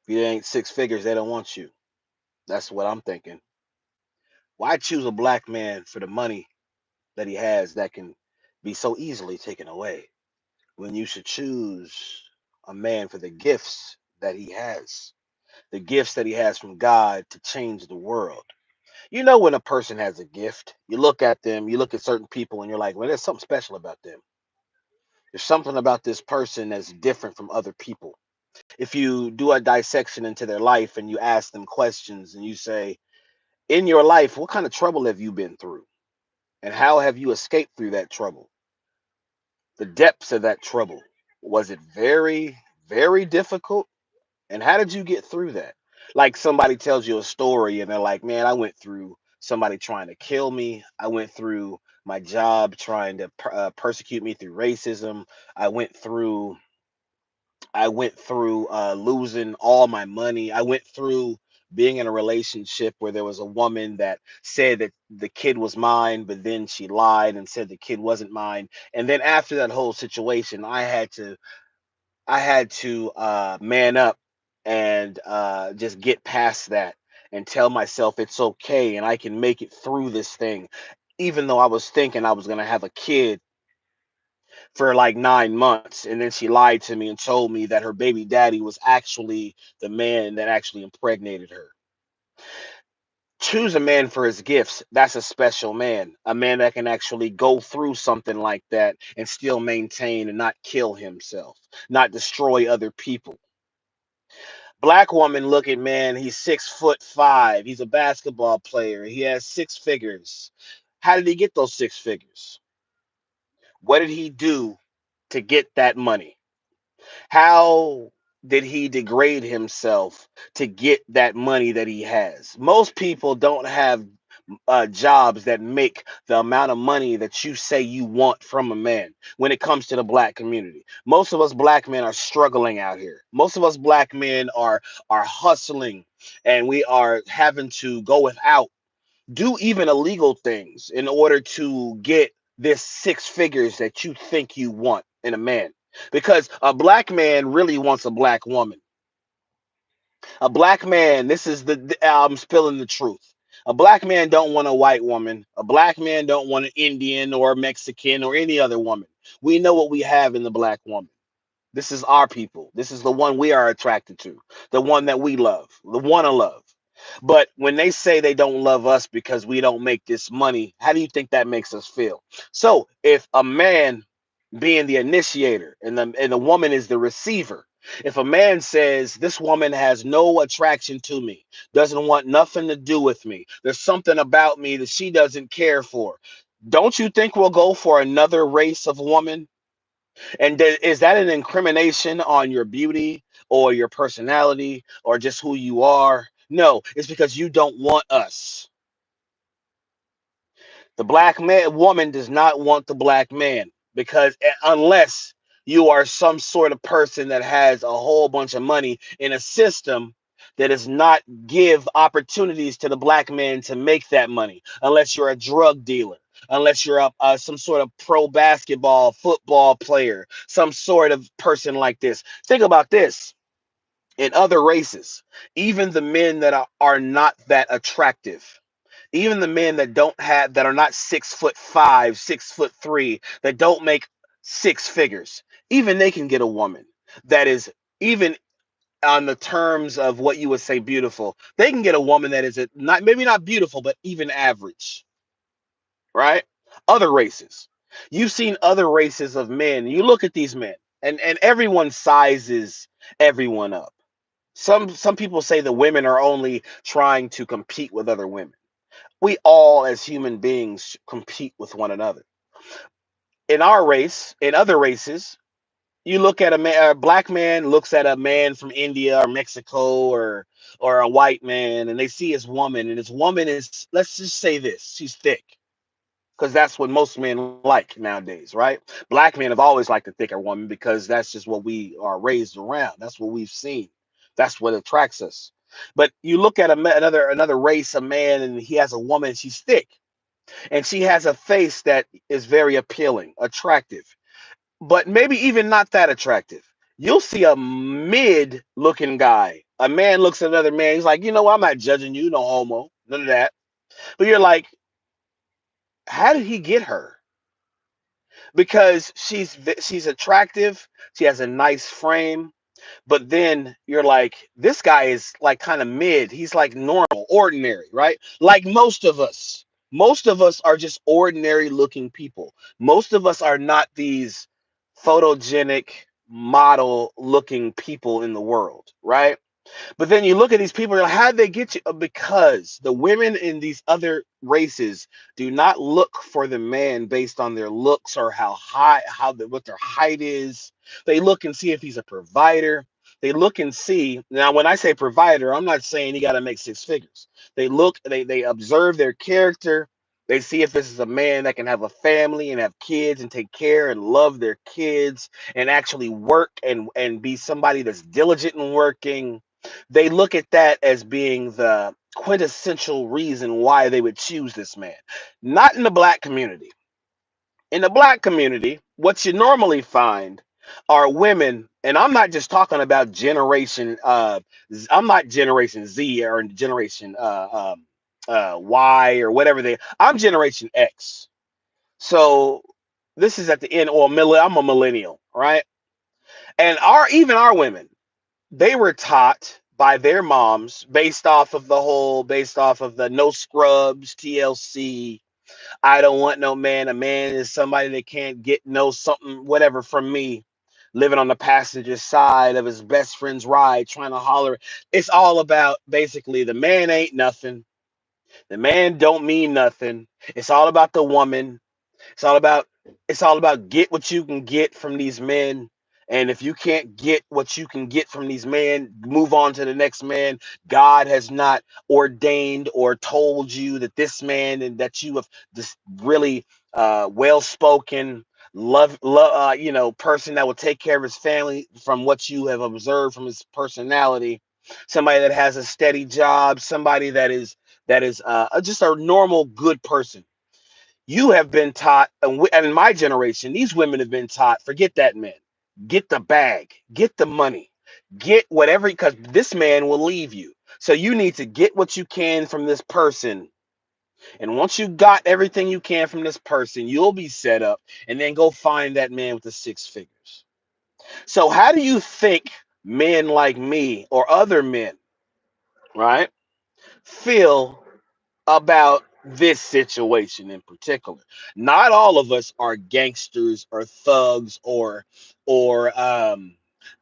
If you ain't six figures, they don't want you. That's what I'm thinking. Why choose a black man for the money that he has that can be so easily taken away when you should choose a man for the gifts that he has, the gifts that he has from God to change the world? You know, when a person has a gift, you look at them, you look at certain people, and you're like, well, there's something special about them. There's something about this person that's different from other people. If you do a dissection into their life and you ask them questions and you say, in your life, what kind of trouble have you been through? And how have you escaped through that trouble? The depths of that trouble. Was it very, very difficult? And how did you get through that? Like somebody tells you a story and they're like, man, I went through somebody trying to kill me. I went through my job trying to persecute me through racism. I went through losing all my money. I went through being in a relationship where there was a woman that said that the kid was mine, but then she lied and said the kid wasn't mine. And then after that whole situation, I had to man up and just get past that and tell myself it's okay and I can make it through this thing. Even though I was thinking I was gonna have a kid for like 9 months, and then she lied to me and told me that her baby daddy was actually the man that actually impregnated her. Choose a man for his gifts. That's a special man, a man that can actually go through something like that and still maintain and not kill himself, not destroy other people. Black woman, look at man, he's 6'5". He's a basketball player. He has six figures. How did he get those six figures? What did he do to get that money? How did he degrade himself to get that money that he has? Most people don't have jobs that make the amount of money that you say you want from a man when it comes to the black community. Most of us black men are struggling out here. Most of us black men are hustling and we are having to go without, do even illegal things in order to get this six figures that you think you want in a man. Because a black man really wants a black woman. A black man, this is I'm spilling the truth. A black man don't want a white woman. A black man don't want an Indian or a Mexican or any other woman. We know what we have in the black woman. This is our people. This is the one we are attracted to, the one that we love, the one to love. But when they say they don't love us because we don't make this money, how do you think that makes us feel? So if a man being the initiator and the woman is the receiver, if a man says this woman has no attraction to me, doesn't want nothing to do with me, there's something about me that she doesn't care for, don't you think we'll go for another race of woman? And is that an incrimination on your beauty or your personality or just who you are? No, it's because you don't want us. The black man woman does not want the black man because unless you are some sort of person that has a whole bunch of money in a system that does not give opportunities to the black man to make that money, unless you're a drug dealer, unless you're some sort of pro basketball football player, some sort of person like this. Think about this. In other races, even the men that are not that attractive, even the men that don't have that are not 6'5", 6'3", that don't make six figures, even they can get a woman that is even on the terms of what you would say beautiful. They can get a woman that is not maybe not beautiful, but even average, right? Other races. You've seen other races of men. You look at these men, and everyone sizes everyone up. Some people say the women are only trying to compete with other women. We all as human beings compete with one another. In our race, in other races, you look at a black man looks at a man from India or Mexico or a white man, and they see his woman, and his woman is, let's just say this, she's thick, because that's what most men like nowadays, right? Black men have always liked a thicker woman because that's just what we are raised around. That's what we've seen. That's what attracts us. But you look at another race, a man, and he has a woman, she's thick and she has a face that is very appealing, attractive, but maybe even not that attractive. You'll see a mid looking guy A man looks at another man, he's like, you know what, I'm not judging you, no homo, none of that. But you're like, how did he get her? Because she's attractive, she has a nice frame, but then you're like, this guy is like kind of mid. He's like normal, ordinary, right? Like most of us are just ordinary looking people. Most of us are not these photogenic model looking people in the world, right? But then you look at these people, you're like, how did they get you? Because the women in these other races do not look for the man based on their looks or how high, what their height is. They look and see if he's a provider. They look and see. Now, when I say provider, I'm not saying he got to make six figures. They look, they observe their character. They see if this is a man that can have a family and have kids and take care and love their kids and actually work and be somebody that's diligent in working. They look at that as being the quintessential reason why they would choose this man. Not in the black community. In the black community, what you normally find are women, and I'm not just talking about generation. I'm not generation Z or generation Y or whatever they. I'm generation X. So this is at the end, or I'm a millennial, right? And our women, they were taught by their moms based off of the no scrubs, TLC. I don't want no man. A man is somebody that can't get no something, whatever from me. Living on the passenger side of his best friend's ride, trying to holler. It's all about basically the man ain't nothing. The man don't mean nothing. It's all about the woman. It's all about get what you can get from these men. And if you can't get what you can get from these men, move on to the next man. God has not ordained or told you that this man and that you have this really well spoken, person that will take care of his family from what you have observed from his personality. Somebody that has a steady job, somebody that is just a normal good person. You have been taught, and in my generation, these women have been taught, forget that man. Get the bag, get the money, get whatever, because this man will leave you. So you need to get what you can from this person. And once you got everything you can from this person, you'll be set up and then go find that man with the six figures. So, how do you think men like me or other men, right, feel about this situation in particular? Not all of us are gangsters or thugs or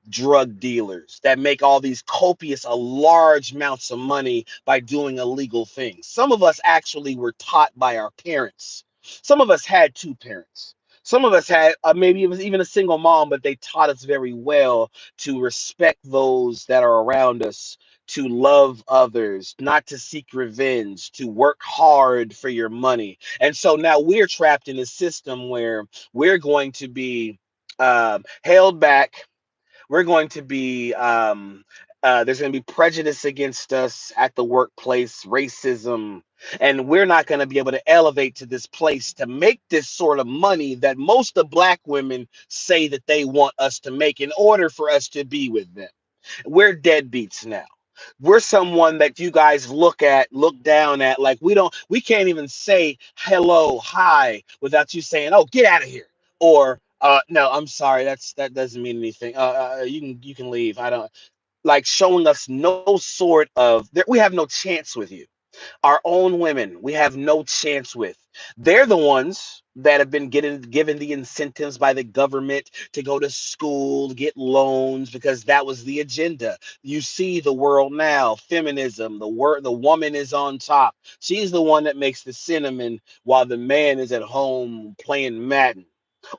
drug dealers that make all these copious, large amounts of money by doing illegal things. Some of us actually were taught by our parents. Some of us had two parents. Some of us had maybe it was even a single mom, but they taught us very well to respect those that are around us, to love others, not to seek revenge, to work hard for your money. And so now we're trapped in a system where we're going to be held back. We're going to be there's going to be prejudice against us at the workplace, racism, and we're not going to be able to elevate to this place to make this sort of money that most of black women say that they want us to make in order for us to be with them. We're deadbeats now. We're someone that you guys look down at, like we can't even say hello, hi without you saying, "Oh, get out of here," or no, I'm sorry, that doesn't mean anything. You can leave. I don't like showing us no sort of we have no chance with you. Our own women, we have no chance with. They're the ones that have been given the incentives by the government to go to school, get loans, because that was the agenda. You see the world now, feminism, the woman is on top. She's the one that makes the cinnamon while the man is at home playing Madden.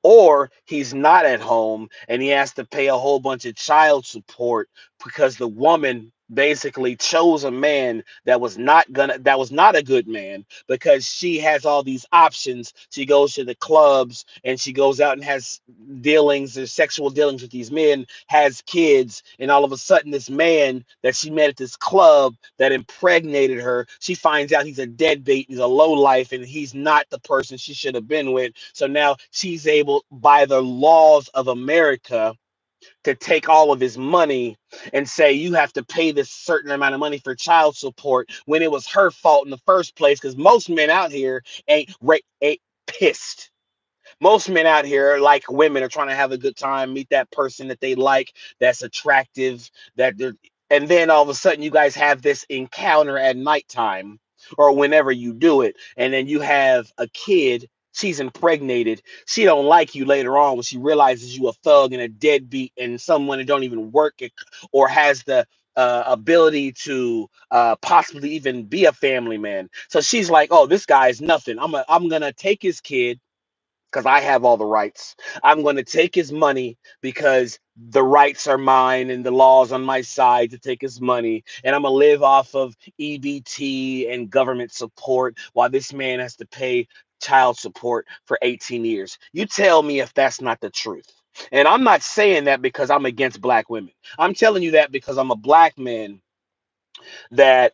Or he's not at home and he has to pay a whole bunch of child support because the woman basically chose a man that was not a good man, because she has all these options. She goes to the clubs and she goes out and has dealings or sexual dealings with these men, has kids, and all of a sudden this man that she met at this club that impregnated her, she finds out he's a deadbeat, he's a low life, and he's not the person she should have been with. So now she's able, by the laws of America, to take all of his money and say you have to pay this certain amount of money for child support when it was her fault in the first place, because most men out here ain't pissed. Most men out here, like women, are trying to have a good time, meet that person that they like, that's attractive, that they're, and then all of a sudden you guys have this encounter at nighttime or whenever you do it, and then you have a kid. She's impregnated. She don't like you later on when she realizes you a thug and a deadbeat and someone that don't even work or has the ability to possibly even be a family man. So she's like, "Oh, this guy is nothing. I'm gonna take his kid because I have all the rights. I'm going to take his money because the rights are mine and the law's on my side to take his money. And I'm going to live off of EBT and government support while this man has to pay child support for 18 years. You tell me if that's not the truth. And I'm not saying that because I'm against black women. I'm telling you that because I'm a black man that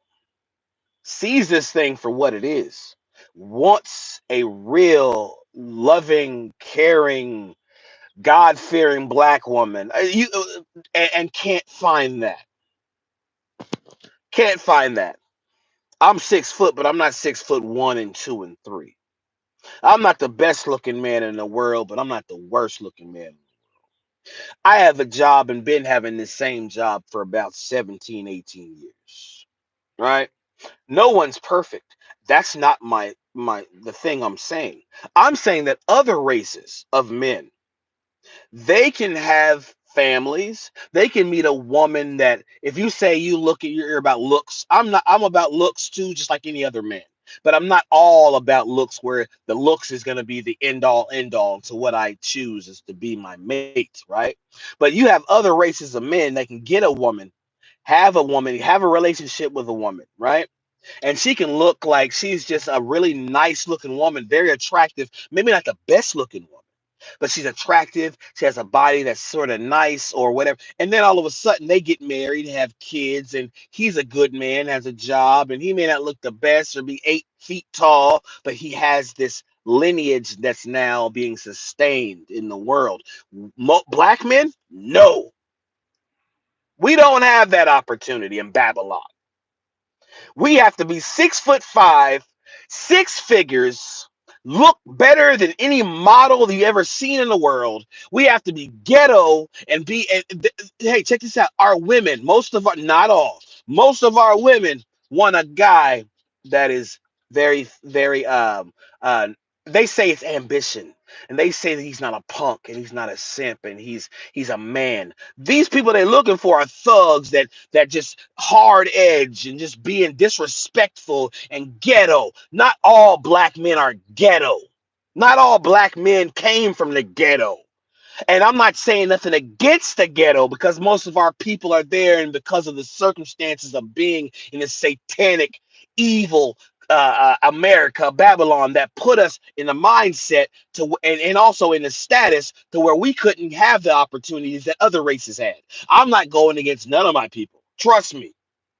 sees this thing for what it is, wants a real, loving, caring, God fearing black woman. And can't find that. Can't find that. I'm 6 foot, but I'm not 6 foot 1 and 2 and 3. I'm not the best looking man in the world, but I'm not the worst looking man. I have a job and been having the same job for about 17, 18 years. Right? No one's perfect. That's not my the thing I'm saying. I'm saying that other races of men, they can have families. They can meet a woman that if you say you're about looks, I'm about looks too, just like any other man. But I'm not all about looks where the looks is going to be the end all to what I choose is to be my mate, right? But you have other races of men that can get a woman, have a relationship with a woman, right? And she can look like she's just a really nice looking woman, very attractive, maybe not the best looking woman, but she's attractive. She has a body that's sort of nice or whatever. And then all of a sudden they get married, have kids, and he's a good man, has a job, and he may not look the best or be 8 feet tall, but he has this lineage that's now being sustained in the world. Black men, no, we don't have that opportunity in Babylon. We have to be 6'5", 6 figures, look better than any model you ever seen in the world. We have to be ghetto and hey, check this out. Our women, not all, most of our women want a guy that is very, very they say it's ambition. And they say that he's not a punk and he's not a simp and he's a man. These people they're looking for are thugs that just hard edge and just being disrespectful and ghetto. Not all black men are ghetto. Not all black men came from the ghetto. And I'm not saying nothing against the ghetto because most of our people are there, and because of the circumstances of being in a satanic, evil America, Babylon, that put us in the mindset and also in the status to where we couldn't have the opportunities that other races had. I'm not going against none of my people. Trust me.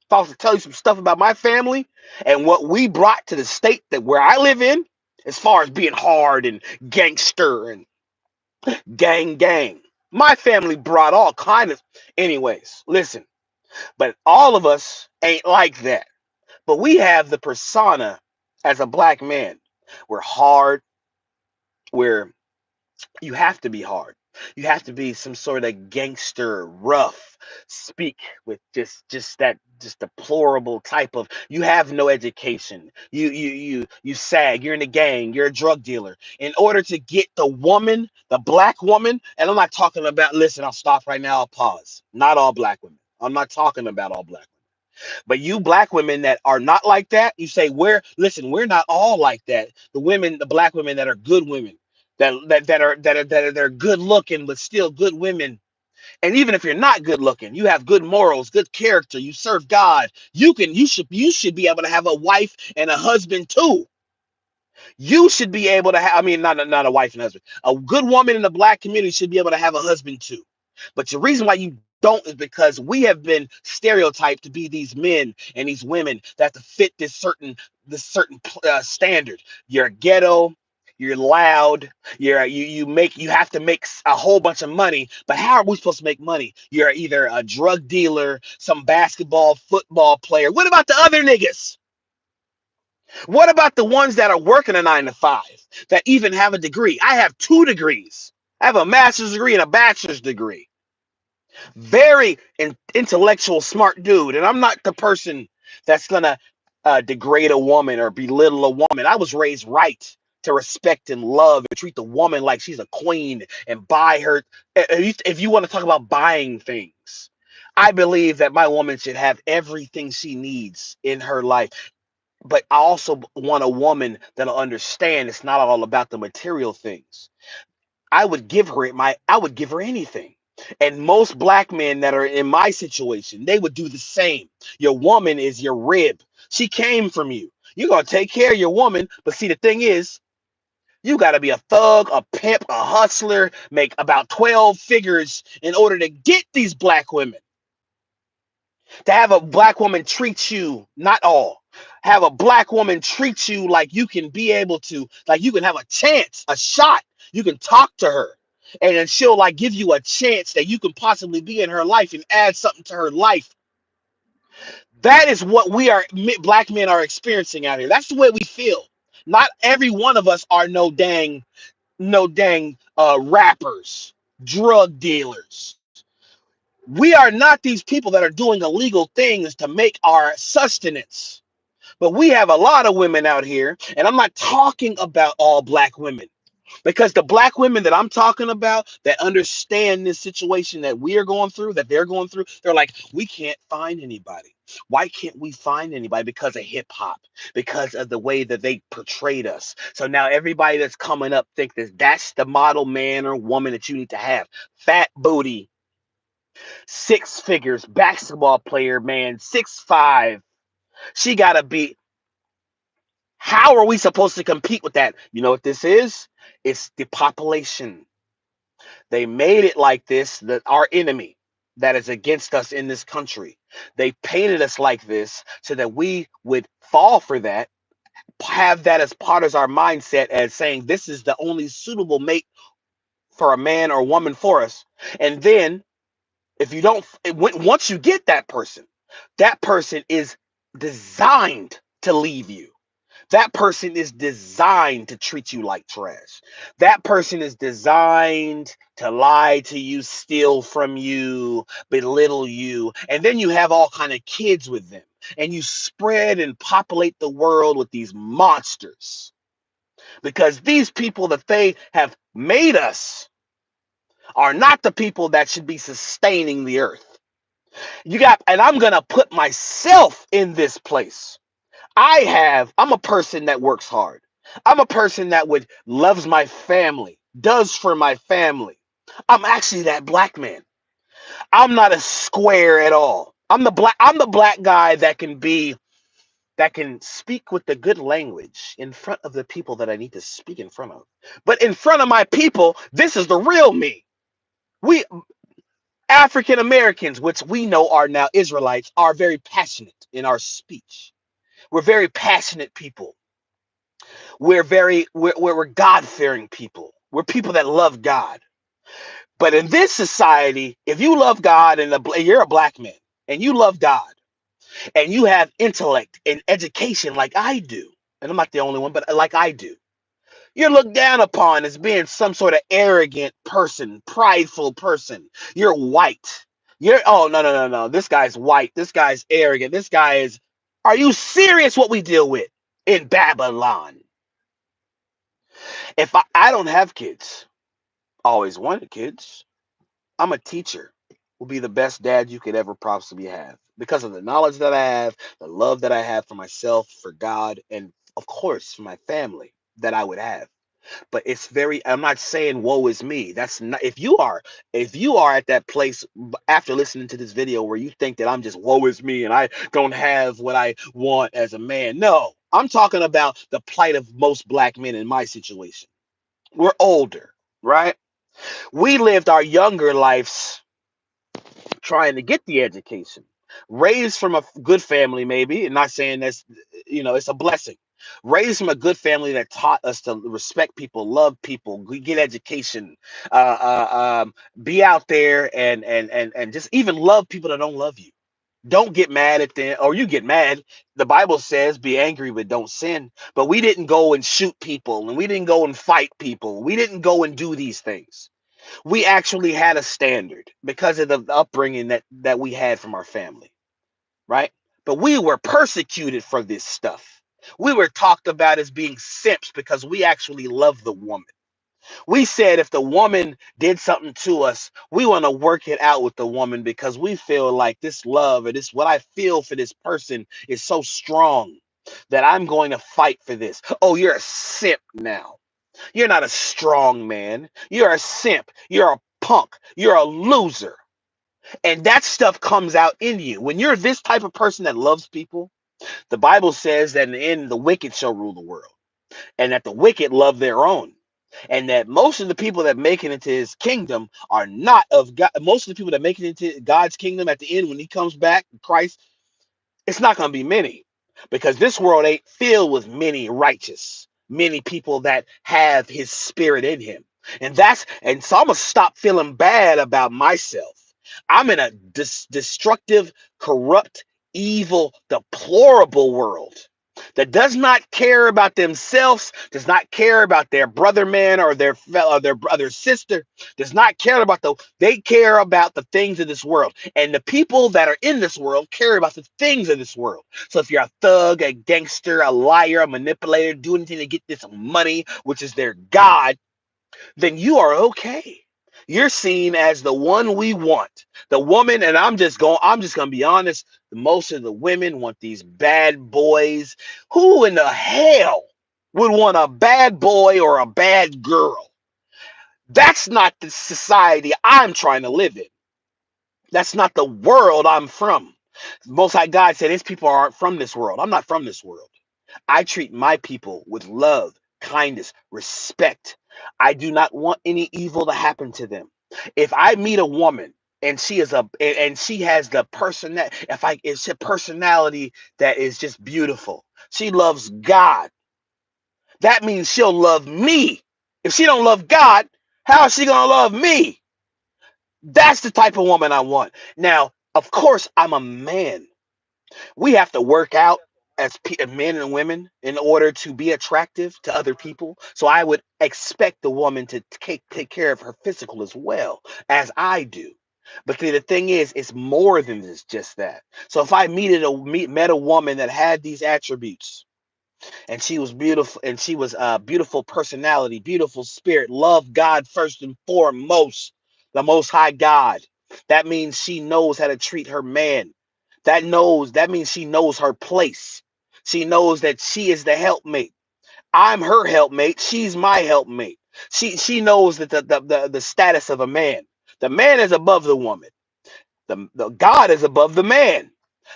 If I was to tell you some stuff about my family and what we brought to the state that where I live in, as far as being hard and gangster and gang. My family brought all kind of anyways. Listen, but all of us ain't like that. But we have the persona as a black man. We're hard. We're You have to be hard. You have to be some sort of gangster, rough, speak with just deplorable type of. You have no education. You sag. You're in a gang. You're a drug dealer. In order to get the woman, the black woman, and I'm not talking about. Listen, I'll stop right now. I'll pause. Not all black women. I'm not talking about all black women. But you black women that are not like that, you say we're not all like that. The black women that are good women, that are good looking but still good women. And even if you're not good looking, you have good morals, good character, you serve God. You should be able to have a wife and a husband too. You should be able to have, I mean, not a wife and husband. A good woman in the black community should be able to have a husband too. But the reason why you don't is because we have been stereotyped to be these men and these women that have to fit this certain standard. You're ghetto. you're loud, you have to make a whole bunch of money. But how are we supposed to make money? You're either a drug dealer, some basketball, football player. What about the other niggas? What about the ones that are working a 9 to 5 that even have a degree? I have 2 degrees. I have a master's degree and a bachelor's degree. Very intellectual, smart dude. And I'm not the person that's gonna degrade a woman or belittle a woman. I was raised right to respect and love and treat the woman like she's a queen and buy her. If you want to talk about buying things, I believe that my woman should have everything she needs in her life. But I also want a woman that'll understand it's not all about the material things. I would give her anything. And most black men that are in my situation, they would do the same. Your woman is your rib. She came from you. You're gonna take care of your woman, but see the thing is, you gotta be a thug, a pimp, a hustler, make about 12 figures in order to get these black women. To have a black woman treat you, not all, have a black woman treat you like you can be able to, like you can have a chance, a shot. You can talk to her, and then she'll like give you a chance that you can possibly be in her life and add something to her life. That is what we are, black men are experiencing out here. That's the way we feel. Not every one of us are no dang rappers, drug dealers. We are not these people that are doing illegal things to make our sustenance. But we have a lot of women out here, and I'm not talking about all black women. Because the black women that I'm talking about that understand this situation that we are going through, that they're going through, they're like, we can't find anybody. Why can't we find anybody? Because of hip hop, because of the way that they portrayed us. So now everybody that's coming up think that that's the model man or woman that you need to have. Fat booty, 6 figures, basketball player, man, 6'5". She gotta be. How are we supposed to compete with that? You know what this is? It's the population. They made it like this, that our enemy that is against us in this country. They painted us like this so that we would fall for that, have that as part of our mindset as saying this is the only suitable mate for a man or woman for us. And then if you don't, once you get that person is designed to leave you. That person is designed to treat you like trash. That person is designed to lie to you, steal from you, belittle you, and then you have all kind of kids with them, and you spread and populate the world with these monsters because these people that they have made us are not the people that should be sustaining the earth. And I'm gonna put myself in this place. I'm a person that works hard. I'm a person that would loves my family, does for my family. I'm actually that black man. I'm not a square at all. I'm the black guy that can speak with the good language in front of the people that I need to speak in front of. But in front of my people, this is the real me. We African Americans, which we know are now Israelites, are very passionate in our speech. We're very passionate people. We're God-fearing people. We're people that love God. But in this society, if you love God and you're a black man and you love God and you have intellect and education like I do, and I'm not the only one, but like I do, you're looked down upon as being some sort of arrogant person, prideful person. You're white. Oh, no, no, no, no. This guy's white. This guy's arrogant. This guy is. Are you serious what we deal with in Babylon? If I don't have kids, always wanted kids. I'm a teacher. Will be the best dad you could ever possibly have because of the knowledge that I have, the love that I have for myself, for God, and of course for my family that I would have. But I'm not saying woe is me. That's not, if you are at that place after listening to this video where you think that I'm just woe is me and I don't have what I want as a man. No, I'm talking about the plight of most black men in my situation. We're older, right? We lived our younger lives trying to get the education, raised from a good family, maybe, and not saying that's, it's a blessing. Raised from a good family that taught us to respect people, love people, we get education, be out there and just even love people that don't love you. Don't get mad at them, or you get mad. The Bible says, "Be angry, but don't sin." But we didn't go and shoot people, and we didn't go and fight people. We didn't go and do these things. We actually had a standard because of the upbringing that we had from our family, right? But we were persecuted for this stuff. We were talked about as being simps because we actually love the woman. We said if the woman did something to us, we want to work it out with the woman because we feel like this love or this what I feel for this person is so strong that I'm going to fight for this. Oh, you're a simp now. You're not a strong man. You're a simp. You're a punk. You're a loser. And that stuff comes out in you. When you're this type of person that loves people, the Bible says that in the end, the wicked shall rule the world, and that the wicked love their own. And that most of the people that make it into his kingdom are not of God. Most of the people that make it into God's kingdom at the end, when he comes back, Christ, it's not going to be many, because this world ain't filled with many righteous, many people that have his spirit in him. And so I'm gonna stop feeling bad about myself. I'm in a destructive, corrupt, evil, deplorable world that does not care about themselves, does not care about their brother man or their fellow, their brother sister, does not care about they care about the things of this world. And the people that are in this world care about the things of this world. So if you're a thug, a gangster, a liar, a manipulator, do anything to get this money, which is their God, then you are okay. You're seen as the one we want. The woman, and I'm just gonna be honest, most of the women want these bad boys. Who in the hell would want a bad boy or a bad girl? That's not the society I'm trying to live in. That's not the world I'm from. Most High God said his people aren't from this world. I'm not from this world. I treat my people with love, kindness, respect. I do not want any evil to happen to them. If I meet a woman and she has the person that if I it's a personality that is just beautiful. She loves God. That means she'll love me. If she don't love God, how is she gonna love me? That's the type of woman I want. Now, of course, I'm a man. We have to work out as men and women in order to be attractive to other people. So I would expect the woman to take care of her physical as well as I do. But the thing is, it's more than this, just that. So if I met a woman that had these attributes, and she was beautiful, and she was a beautiful personality, beautiful spirit, love God first and foremost, the most high God. That means she knows how to treat her man. That means she knows her place. She knows that she is the helpmate. I'm her helpmate. She's my helpmate. She knows that the status of a man. The man is above the woman. The God is above the man.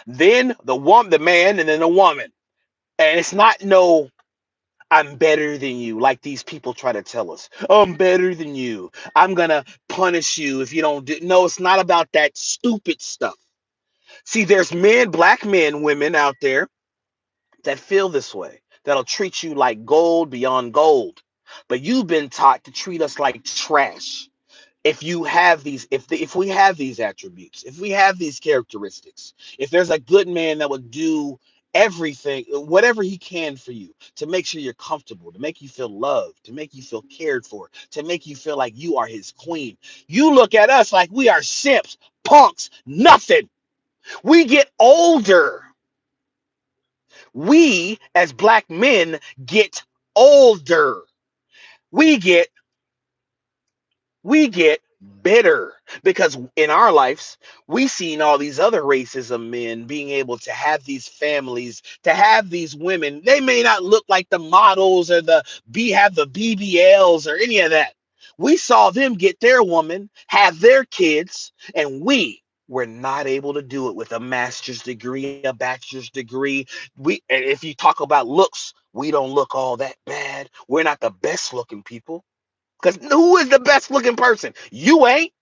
Then the man, and then the woman. And it's not no I'm better than you, like these people try to tell us. I'm better than you. I'm gonna punish you if you don't do. No, it's not about that stupid stuff. See, there's men, black men, women out there that feel this way, that'll treat you like gold beyond gold. But you've been taught to treat us like trash. If we have these attributes, if we have these characteristics, if there's a good man that would do everything, whatever he can for you to make sure you're comfortable, to make you feel loved, to make you feel cared for, to make you feel like you are his queen. You look at us like we are simps, punks, nothing. We get older. We as black men get older. We get we get bitter because in our lives we seen all these other races of men being able to have these families, to have these women. They may not look like the models or have the BBLs or any of that. We saw them get their woman, have their kids, and we were not able to do it with a master's degree, a bachelor's degree. If you talk about looks, we don't look all that bad. We're not the best looking people. Because who is the best looking person? You ain't,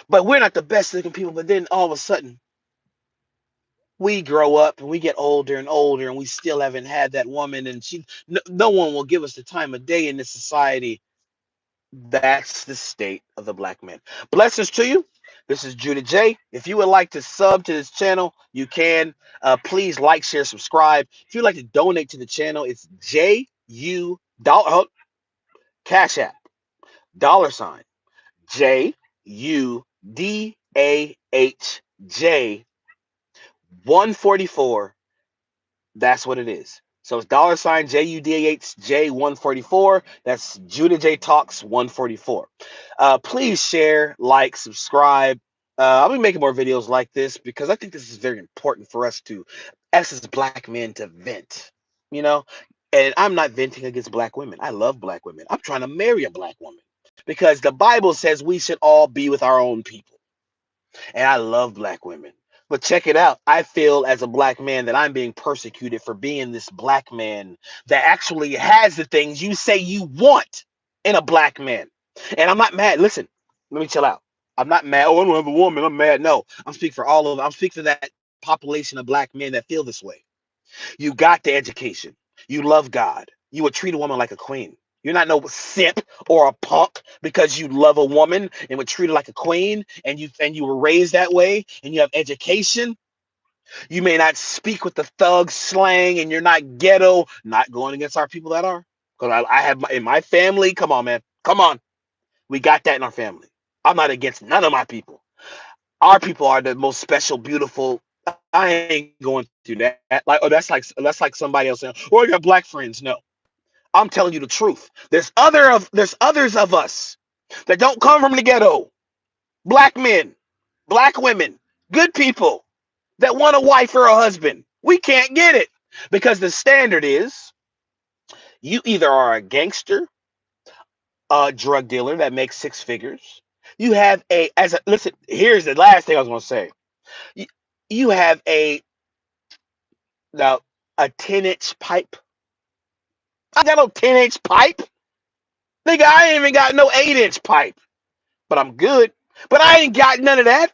but we're not the best looking people. But then all of a sudden, We grow up and we get older and older and we still haven't had that woman, and no one will give us the time of day in this society. That's the state of the black man. Blessings to you. This is Judah J. If you would like to sub to this channel, you can. Please like, share, subscribe. If you'd like to donate to the channel, it's Cash App $ JUDAHJ 144. That's what it is. So it's $JUDAHJ 144. That's Judah J Talks 144. Please share, like, subscribe. I'll be making more videos like this because I think this is very important for us to, as black men, to vent. You know, and I'm not venting against black women. I love black women. I'm trying to marry a black woman because the Bible says we should all be with our own people. And I love black women. But check it out. I feel as a black man that I'm being persecuted for being this black man that actually has the things you say you want in a black man. And I'm not mad. Listen, let me chill out. I'm not mad. Oh, I don't have a woman. I'm mad. No, I'm speaking for all of them. I'm speaking for that population of black men that feel this way. You got the education. You love God. You would treat a woman like a queen. You're not no simp or a punk because you love a woman and would treat her like a queen, and you were raised that way, and you have education. You may not speak with the thug slang, and you're not ghetto. Not going against our people that are, because I have in my family. Come on, man. Come on. We got that in our family. I'm not against none of my people. Our people are the most special, beautiful. I ain't going through that. Like, oh, that's like somebody else saying, "Oh, I got black friends." No, I'm telling you the truth. There's others of us that don't come from the ghetto. Black men, black women, good people that want a wife or a husband. We can't get it because the standard is you either are a gangster, a drug dealer that makes six figures. You have listen. Here's the last thing I was going to say. You, you have now a 10-inch pipe. I got no 10-inch pipe. Nigga, I ain't even got no 8-inch pipe. But I'm good. But I ain't got none of that.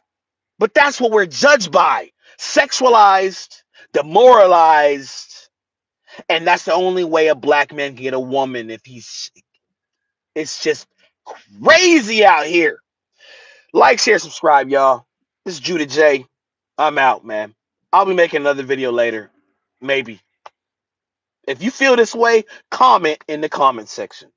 But that's what we're judged by. Sexualized, demoralized. And that's the only way a black man can get a woman if it's just crazy out here. Like, share, subscribe, y'all. This is Judah J. I'm out, man. I'll be making another video later. Maybe. If you feel this way, comment in the comment section.